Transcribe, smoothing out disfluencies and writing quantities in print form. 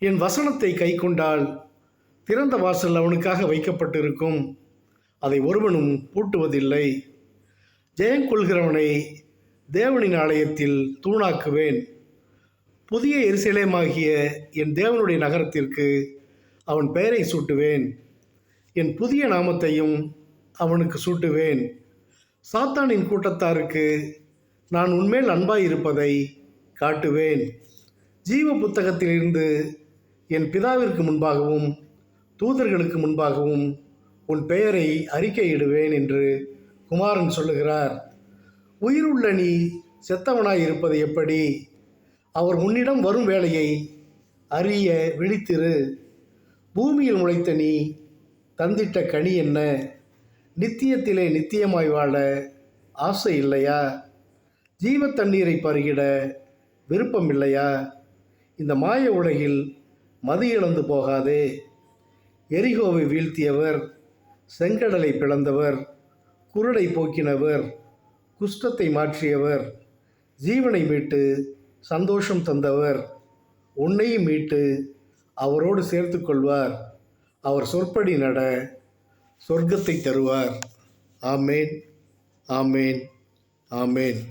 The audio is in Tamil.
என் வசனத்தை கைக்கொண்டால் திறந்த வாசல் அவனுக்காக வைக்கப்பட்டிருக்கும், அதை ஒருவனும் பூட்டுவதில்லை. ஜெயங்கொள்கிறவனை தேவனின் ஆலயத்தில் தூணாக்குவேன். புதிய எருசலேமாகிய என் தேவனுடைய நகரத்திற்கு அவன் பெயரை சூட்டுவேன். என் புதிய நாமத்தையும் அவனுக்கு சூட்டுவேன். சாத்தானின் கூட்டத்தாருக்கு நான் உன்மேல் அன்பாயிருப்பதை காட்டுவேன். ஜீவ புத்தகத்திலிருந்து என் பிதாவிற்கு முன்பாகவும் தூதர்களுக்கு முன்பாகவும் உன் பெயரை அறிக்கையிடுவேன் என்று குமாரன் சொல்லுகிறார். உயிருள்ள நீ செத்தவனாய் இருப்பது எப்படி? அவர் உன்னிடம் வரும் வேளையை அறிய விழித்திரு. பூமியில் முளைத்த நீ தந்திட்ட கனி என்ன? நித்தியத்திலே நித்தியமாய் வாழ ஆசை இல்லையா? ஜீவ தண்ணீரை பருகிட விருப்பம் இல்லையா? இந்த மாய உலகில் மது இழந்து போகாதே. எரிகோவை வீழ்த்தியவர், செங்கடலை பிளந்தவர், குருடை போக்கினவர், குஷ்டத்தை மாற்றியவர், ஜீவனை மீட்டு சந்தோஷம் தந்தவர் உன்னையும் மீட்டு அவரோடு சேர்த்து கொள்வார். அவர் சொற்படி நட சொர்க்கத்தை தருவார். ஆமேன், ஆமேன், ஆமேன்.